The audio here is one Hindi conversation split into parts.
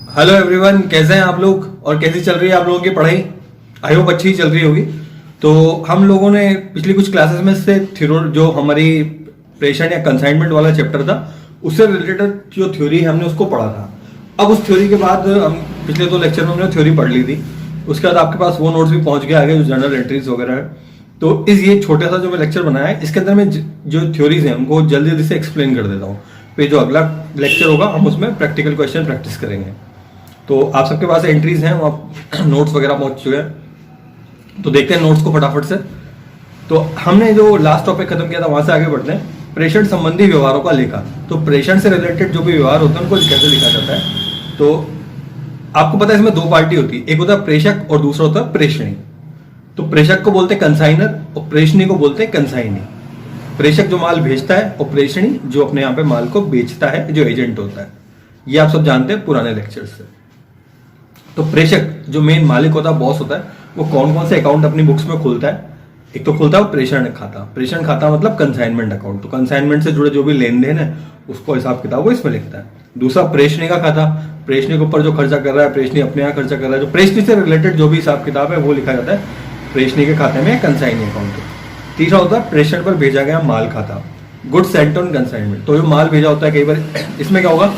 हेलो एवरीवन, कैसे हैं आप लोग और कैसी चल रही है आप लोगों की पढ़ाई। आई होप अच्छी चल रही होगी। तो हम लोगों ने पिछली कुछ क्लासेस में से जो हमारी प्रेषण या कंसाइनमेंट वाला चैप्टर था उससे रिलेटेड जो थ्योरी है हमने उसको पढ़ा था। अब उस थ्योरी के बाद हम पिछले 2 लेक्चर में हमने थ्योरी पढ़ ली थी। उसके बाद आपके पास वो नोट्स भी पहुंच गए आगे जो जर्नल एंट्रीज वगैरह है। तो इस ये छोटा सा जो मैं लेक्चर बनाया है इसके अंदर मैं जो थ्योरीज हैं उनको जल्दी जल्दी से एक्सप्लेन कर देता हूँ। फिर जो अगला लेक्चर होगा हम उसमें प्रैक्टिकल क्वेश्चन प्रैक्टिस करेंगे। तो आप सबके पास एंट्रीज हैं, वहाँ नोट्स वगैरह पहुंच चुके हैं। तो देखते हैं नोट्स को फटाफट से। तो हमने जो लास्ट टॉपिक खत्म किया था वहां से आगे बढ़ते हैं। प्रेषण संबंधी व्यवहारों का लेखा। तो प्रेषण से रिलेटेड जो भी व्यवहार होते हैं उनको कैसे लिखा जाता है। तो आपको पता है इसमें 2 पार्टी होती है, एक होता है प्रेषक और दूसरा होता है प्रेषणी। तो प्रेषक को बोलते हैं कंसाइनर और प्रेषणी को बोलते हैं कंसाइनी। प्रेषक जो माल भेजता है और प्रेषणी जो अपने यहाँ पे माल को बेचता है, जो एजेंट होता है। ये आप सब जानते हैं पुराने लेक्चर से। तो प्रेषक जो मेन मालिक होता है, बॉस होता है, वो कौन कौन से अकाउंट अपनी बुक्स में खोलता है। एक तो खोलता है प्रेषण खाता। प्रेषण खाता मतलब कंसाइनमेंट अकाउंट। तो कंसाइनमेंट से जुड़े जो भी लेन देन है उसको हिसाब किताब वो इसमें लिखता है। दूसरा प्रेषणी का खाता। प्रेषणी के ऊपर जो खर्चा कर रहा है, प्रेषणी अपने यहाँ खर्चा कर रहा है, जो प्रेषणी से रिलेटेड जो भी हिसाब किताब है वो लिखा जाता है प्रेषणी के खाते में, कंसाइनी अकाउंट। तीसरा होता है प्रेषण पर भेजा गया माल खाता, गुड्स सेंट ऑन कंसाइनमेंट। तो जो माल भेजा होता है कई बार इसमें क्या होगा,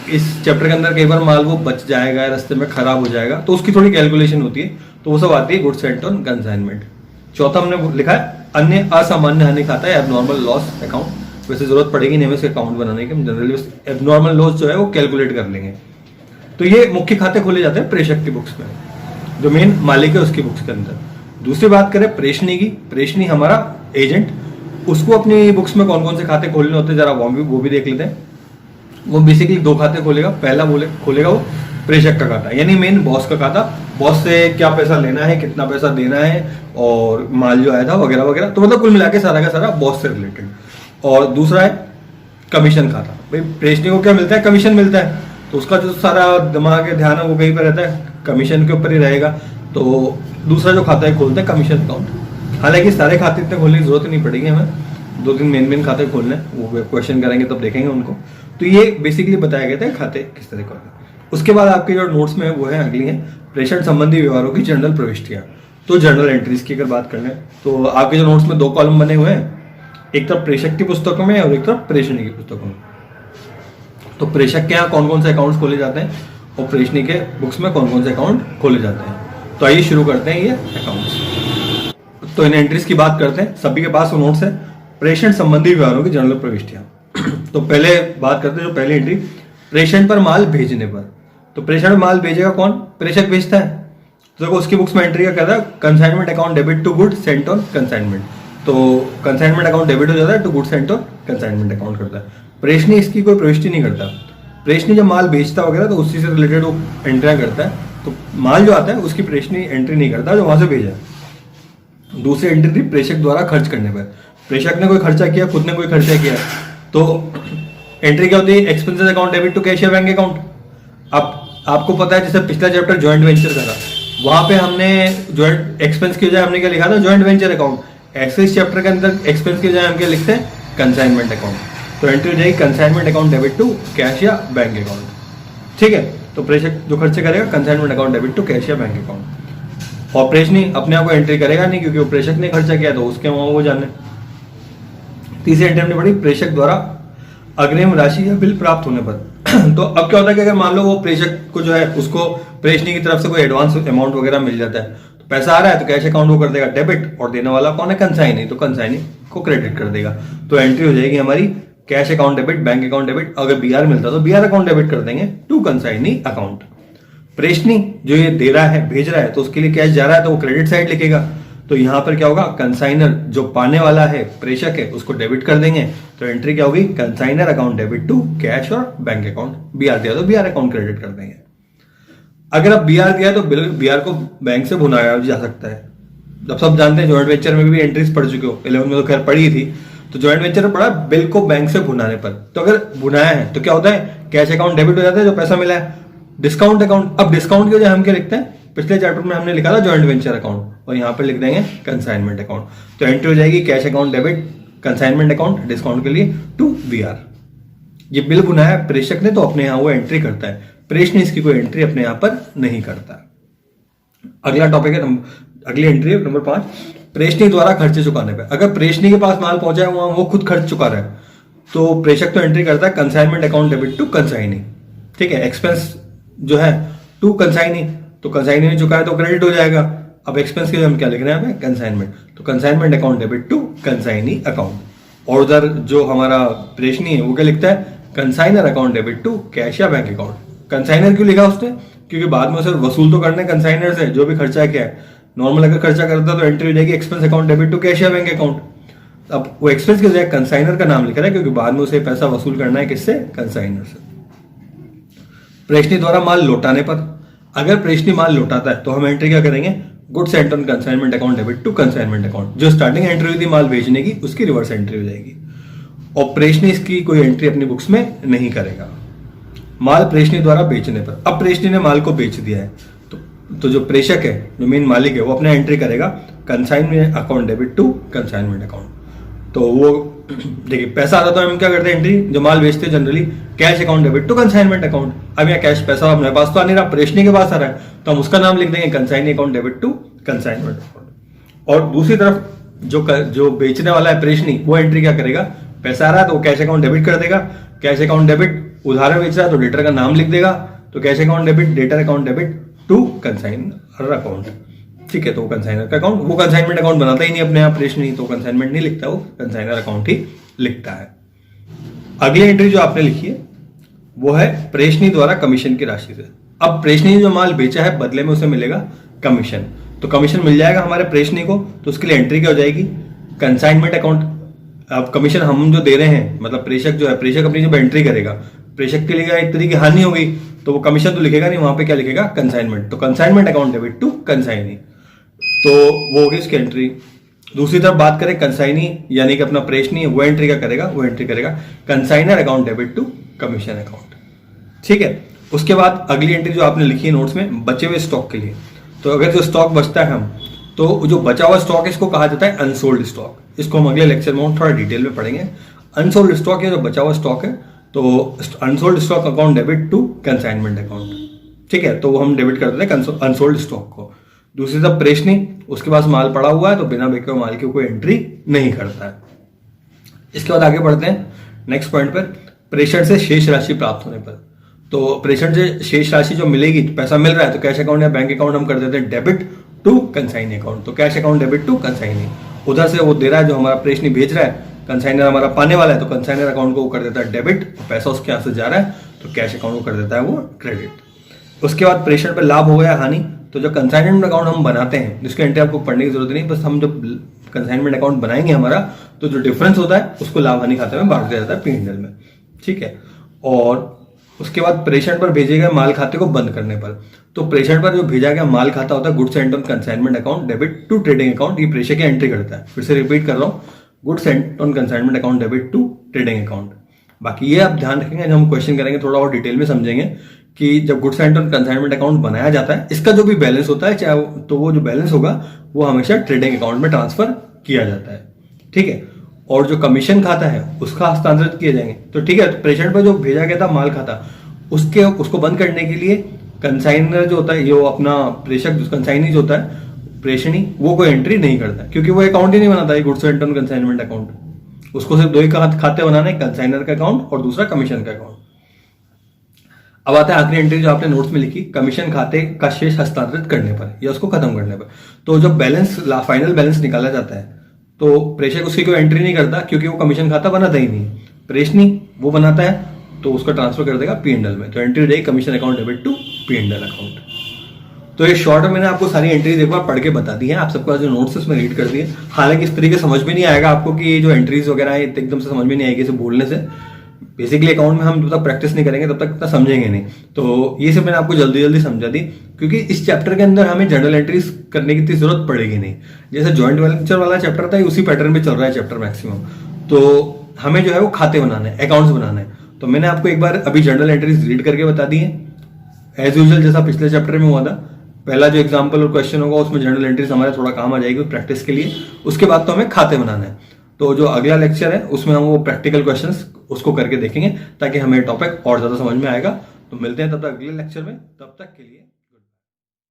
इस चैप्टर के अंदर कई बार माल वो बच जाएगा, रास्ते में खराब हो जाएगा, तो उसकी थोड़ी कैलकुलेशन होती है। तो वो सब आती है गुड्स सेंट ऑन कंसाइनमेंट। चौथा हमने लिखा है अन्य असामान्य हानि खाता है, एबनॉर्मल लॉस अकाउंट। वैसे जरूरत पड़ेगी नहीं हमें इसके अकाउंट बनाने की, हम जनरली एबनॉर्मल लॉस जो है वो कैलकुलेट कर लेंगे। तो ये मुख्य खाते खोले जाते हैं प्रेषक की बुक्स में, जो मेन मालिक है उसकी बुक्स के अंदर। दूसरी बात करें प्रेषणी की। प्रेषणी हमारा एजेंट, उसको अपनी बुक्स में कौन कौन से खाते खोलने होते हैं जरा वो भी देख लेते हैं। वो बेसिकली 2 खाते खोलेगा। पहला खोलेगा वो प्रेषक का खाता, यानी मेन बॉस का खाता। बॉस से क्या पैसा लेना है, कितना पैसा देना है और माल जो आया था वगैरह वगैरह। तो मतलब कुल मिला के सारा का सारा बॉस से रिलेटेड। और दूसरा है कमीशन खाता। भाई प्रेषणी को क्या मिलता है, कमीशन मिलता है। तो उसका जो सारा दिमाग है, ध्यान है, वो कहीं पर रहता है, कमीशन के ऊपर ही रहेगा। तो दूसरा जो खाता है खोलता है कमीशन अकाउंट। हालांकि सारे खाते इतने खोलने की जरूरत नहीं पड़ेगी हमें, 2-3 मेन खाते खोलने, वो क्वेश्चन करेंगे तब देखेंगे उनको। तो ये बेसिकली बताया गया था खाते किस तरह का। उसके बाद आपके जो नोट्स में है वो है अगली है प्रेषण संबंधी व्यवहारों की जर्नल प्रविष्टियां। तो जर्नल एंट्रीज की अगर बात कर लें तो आपके जो नोट्स में 2 कॉलम बने हुए हैं, एक तरफ प्रेषक की पुस्तकों में और एक तरफ प्रेषणी की पुस्तकों में। तो प्रेषक के यहाँ कौन कौन से अकाउंट खोले जाते हैं और प्रेषणी के बुक्स में कौन कौन से अकाउंट खोले जाते हैं। तो आइए शुरू करते हैं ये अकाउंट्स। तो इन एंट्रीज की बात करते हैं। सभी के पास वो नोट्स है प्रेषण संबंधी व्यवहारों की जर्नल प्रविष्टियां। तो पहले बात करते हैं जो पहली एंट्री, प्रेषण पर माल भेजने पर। तो प्रेषण पर माल भेजेगा कौन, प्रेषक भेजता है। तो देखो उसकी बुक्स में एंट्री क्या कहता है, consignment account debit to good sent on consignment. तो कंसाइनमेंट अकाउंट डेबिट हो जाता है to good sent on consignment account करता है। प्रेषणी इसकी कोई प्रविष्टि नहीं करता। प्रेषणी जब माल बेचता वगैरह तो उसी से रिलेटेड वो एंट्रियां करता है। तो माल जो आता है उसकी प्रेषणी एंट्री नहीं करता जो वहां से भेजा। दूसरी एंट्री थी प्रेषक द्वारा खर्च करने पर। प्रेषक ने कोई खर्चा किया, खुद ने कोई खर्चा किया, तो एंट्री क्या होती है, expenses account debit to cash या बैंक अकाउंट। अब आपको पता है जैसे पिछला चैप्टर ज्वाइंट वेंचर का था, वहां पे हमने ज्वाइंट एक्सपेंस की बजाय हमने क्या लिखा था, ज्वाइंट वेंचर अकाउंट। ऐसे इस चैप्टर के अंदर एक्सपेंस की बजाय हम क्या लिखते हैं, कंसाइनमेंट अकाउंट। तो एंट्री हो जाएगी consignment account debit to cash या बैंक अकाउंट। ठीक है, तो प्रेषक जो खर्चे करेगा consignment account debit to cash या बैंक अकाउंट। और प्रेषणी अपने आप को एंट्री करेगा नहीं क्योंकि वो प्रेषक ने खर्चा किया तो उसके वहां वो जाने। तीसरी एंट्री हमने पढ़ी प्रेषक द्वारा अग्रिम राशि या बिल प्राप्त होने पर। तो अब क्या होता है कि अगर मान लो वो प्रेषक को जो है उसको प्रेषणी की तरफ से कोई एडवांस अमाउंट वगैरह मिल जाता है, तो पैसा आ रहा है तो कैश अकाउंट वो कर देगा डेबिट, और देने वाला कौन है, कंसाइनी, तो कंसाइनी को क्रेडिट कर देगा। तो एंट्री हो जाएगी हमारी cash account debit, bank account debit. अगर बीआर मिलता तो बीआर अकाउंट डेबिट कर देंगे टू कंसाइनी अकाउंट। प्रेषणी जो ये दे रहा है, भेज रहा है, तो उसके लिए कैश जा रहा है तो वो क्रेडिट साइड लिखेगा। तो यहां पर क्या होगा, कंसाइनर जो पाने वाला है प्रेषक है उसको डेबिट कर देंगे। तो एंट्री क्या होगी, consignor account debit to cash और बैंक अकाउंट। बीआर दिया तो बीआर अकाउंट क्रेडिट कर देंगे। अगर आप बीआर दिया तो बीआर को बैंक से भुनाया जा सकता है। जब सब जानते हैं ज्वाइंट वेंचर में भी एंट्रीज पढ़ चुके हो, 11 में तो खैर पढ़ी थी। तो ज्वाइंट वेंचर में पढ़ा बिल को बैंक से भुनाने पर। तो अगर भुनाया है तो क्या होता है, कैश अकाउंट डेबिट हो जाता है जो पैसा मिला है। डिस्काउंट अकाउंट, अब डिस्काउंट की वजह हम क्या लिखते हैं, पिछले चैप्टर में हमने लिखा था ज्वाइंट वेंचर अकाउंट और यहाँ पे लिख देंगे कंसाइनमेंट अकाउंट। तो एंट्री हो जाएगी cash account debit consignment account discount के लिए टू बीआर। ये बिल बुनाया प्रेषक ने तो अपने यहाँ वो एंट्री करता है। प्रेषणी इसकी कोई एंट्री अपने यहाँ पर नहीं करता। अगला टॉपिक है अगली एंट्री है नंबर 5, प्रेषणी द्वारा खर्चे चुकाने पर। अगर प्रेषणी के पास माल पहुंचा है वहां वो खुद खर्च चुका रहा है तो प्रेषक तो एंट्री करता है consignment account debit to consignee. ठीक है, एक्सपेंस जो है टू कंसाइनी, तो कंसाइनी ने चुकाया तो क्रेडिट हो जाएगा। अब एक्सपेंस के लिए हम क्या लिख रहे हैं कंसाइनमेंट, तो consignment account debit to consignee account. और उधर जो हमारा प्रेषणी है वो क्या लिखता है consignor account debit to cash या बैंक अकाउंट। कंसाइनर क्यों लिखा उसने, क्योंकि बाद में उसे वसूल तो करना है कंसाइनर से जो भी खर्चा क्या है। नॉर्मल अगर खर्चा करता तो एंट्री हो जाएगी expense account debit to cash या बैंक अकाउंट। अब वो एक्सपेंस की जगह कंसाइनर का नाम लिख रहा है क्योंकि बाद में उसे पैसा वसूल करना है किससे, कंसाइनर से। प्रेषणी द्वारा माल लौटाने पर, अगर प्रेषणी माल लौटाता है तो हम एंट्री क्या करेंगे goods sent on consignment account debit to consignment account. जो स्टार्टिंग एंट्री हुई थी माल भेजने की उसकी रिवर्स एंट्री हो जाएगी। और प्रेषणी इसकी कोई एंट्री अपनी बुक्स में नहीं करेगा। माल प्रेषणी द्वारा बेचने पर, अब प्रेषणी ने माल को बेच दिया है तो जो प्रेषक है जो मेन मालिक है वो अपना एंट्री करेगा consignment account debit to consignment account. तो वो देखिए पैसा आता तो हम क्या करते हैं एंट्री, जो माल बेचते हैं generally cash account debit to consignment account. अब यहाँ कैश पैसा हमारे पास तो आ नहीं रहा, प्रेषणी के पास आ रहा है तो हम उसका नाम लिख देंगे consignee account debit to consignment account. और दूसरी तरफ जो बेचने वाला है प्रेषणी वो एंट्री क्या करेगा, पैसा आ रहा है तो वो कैश अकाउंट डेबिट कर देगा। कैश अकाउंट डेबिट उधार बेच रहा है तो डेटर का नाम लिख देगा, तो cash account debit debtor account debit to consignor account. ठीक है, तो कंसाइनर का अकाउंट, वो कंसाइनमेंट अकाउंट बनाता ही नहीं अपने आप प्रेषणी, तो कंसाइनमेंट नहीं लिखता, वो कंसाइनर अकाउंट ही लिखता है। अगली एंट्री जो आपने लिखी है वो है प्रेषणी द्वारा कमीशन की राशि से। अब प्रेषणी ने जो माल बेचा है बदले में उसे मिलेगा कमीशन, तो कमीशन मिल जाएगा हमारे प्रेषणी को, तो उसके लिए एंट्री क्या हो जाएगी कंसाइनमेंट अकाउंट। अब कमीशन हम जो दे रहे हैं मतलब प्रेषक जो है, प्रेषक अपनी जब एंट्री करेगा, प्रेषक के लिए एक तरीके की हानि हो गई तो वो कमीशन तो लिखेगा नहीं, वहां पे क्या लिखेगा कंसाइनमेंट, तो consignment account debit to consignee, तो वो होगी इसकी एंट्री। दूसरी तरफ बात करें कंसाइनी यानी कि अपना प्रेषणी वो एंट्री क्या करेगा, वो एंट्री करेगा consignor account debit to commission account. ठीक है, उसके बाद अगली एंट्री जो आपने लिखी है नोट्स में बचे हुए स्टॉक के लिए, तो अगर जो स्टॉक बचता है हम तो जो बचा हुआ स्टॉक इसको कहा जाता है अनसोल्ड स्टॉक। इसको हम अगले लेक्चर में थोड़ा डिटेल में पढ़ेंगे। अनसोल्ड स्टॉक या जो बचा हुआ स्टॉक है तो unsold stock account debit to consignment account. ठीक है, तो हम डेबिट कर देते हैं अनसोल्ड स्टॉक को। दूसरी तरफ प्रेषणी, उसके पास माल पड़ा हुआ है तो बिना बेचे हुए माल की कोई एंट्री नहीं करता है। इसके बाद आगे बढ़ते हैं नेक्स्ट पॉइंट पर, प्रेषण से शेष राशि प्राप्त होने पर। तो प्रेषण से शेष राशि जो मिलेगी, पैसा मिल रहा है तो कैश अकाउंट या बैंक अकाउंट हम कर देते हैं डेबिट टू कंसाइनी अकाउंट, तो cash account debit to consignee. उधर से वो दे रहा है जो हमारा प्रेषणी भेज रहा है, कंसाइनर हमारा पाने वाला है तो कंसाइनर अकाउंट को वो कर देता है डेबिट, पैसा उसके यहाँ से जा रहा है तो कैश अकाउंट को कर देता है वो क्रेडिट। उसके बाद प्रेषण पर लाभ हो गया हानि, तो जो कंसाइनमेंट अकाउंट हम बनाते हैं जिसकी एंट्री आपको पढ़ने की जरूरत नहीं, बस हम जब कंसाइनमेंट अकाउंट बनाएंगे हमारा तो जो डिफरेंस होता है उसको लाभ हानि खाते में बांट दिया जाता है P&L में। ठीक है, और उसके बाद प्रेषण पर भेजे गए माल खाते को बंद करने पर, तो प्रेषण पर जो भेजा गया माल खाता होता है goods sent on consignment account debit to trading account, ये प्रेषक की एंट्री करता है। फिर से रिपीट कर रहा हूँ, goods sent on consignment account debit to trading account. बाकी ये आप ध्यान रखेंगे, जब हम क्वेश्चन करेंगे थोड़ा और डिटेल में समझेंगे कि जब goods sent on consignment account बनाया जाता है इसका जो भी बैलेंस होता है चाहे तो वो जो बैलेंस होगा वो हमेशा ट्रेडिंग अकाउंट में ट्रांसफर किया जाता है। ठीक है, और जो कमीशन खाता है उसका हस्तांतरित किए जाएंगे। तो ठीक है, तो प्रेषण पर जो भेजा गया था माल खाता उसको बंद करने के लिए कंसाइनर जो होता है, ये अपना प्रेषक कंसाइनी जो होता है प्रेषणी, वो कोई एंट्री नहीं करता क्योंकि वो अकाउंट ही नहीं बनाता है goods sent on consignment account. उसको सिर्फ दो ही खाते बनाने, कंसाइनर का अकाउंट और दूसरा कमीशन का अकाउंट। अब आता है आखिरी एंट्री जो आपने नोट्स में लिखी, कमीशन खाते का शेष हस्तांतरित करने पर या उसको खत्म करने पर। तो जब बैलेंस फाइनल बैलेंस निकाला जाता है तो प्रेषक उसकी कोई एंट्री नहीं करता क्योंकि वो कमीशन खाता बनाता ही नहीं, प्रेषणी वो बनाता है तो उसका ट्रांसफर कर देगा P&L में, तो एंट्री रहेगी commission account debit to P&L account. तो ये शॉर्ट में मैंने आपको सारी एंट्रीज एक बार पढ़ के बता दी है, आप सबको जो नोट्स है उसमें रीड कर दिए। हालांकि इस तरीके समझ में नहीं आएगा आपको कि ये जो एंट्रीज वगैरह है एकदम से समझ में नहीं आएगी इसे बोलने से। बेसिकली अकाउंट में हम जब तक प्रैक्टिस नहीं करेंगे तब तक इतना समझेंगे नहीं, तो ये सब मैंने आपको जल्दी जल्दी समझा दी क्योंकि इस चैप्टर के अंदर हमें जर्नल एंट्रीज करने की इतनी जरूरत पड़ेगी नहीं। जैसे जॉइंट वेंचर वाला चैप्टर था उसी पैटर्न में चल रहा है चैप्टर मैक्सिमम, तो हमें जो है वो खाते बनाने हैं, अकाउंट्स बनाने हैं। तो मैंने आपको एक बार अभी जर्नल एंट्रीज रीड करके बता दी है एज यूजुअल, जैसा पिछले चैप्टर में हुआ था। पहला जो एग्जाम्पल और क्वेश्चन होगा उसमें जर्नल एंट्रीज हमारे थोड़ा काम आ जाएगी प्रैक्टिस के लिए, उसके बाद तो हमें खाते बनाना है। तो जो अगला लेक्चर है उसमें हम वो प्रैक्टिकल क्वेश्चंस उसको करके देखेंगे ताकि हमें टॉपिक और ज्यादा समझ में आएगा। तो मिलते हैं तब तक अगले लेक्चर में, तब तक के लिए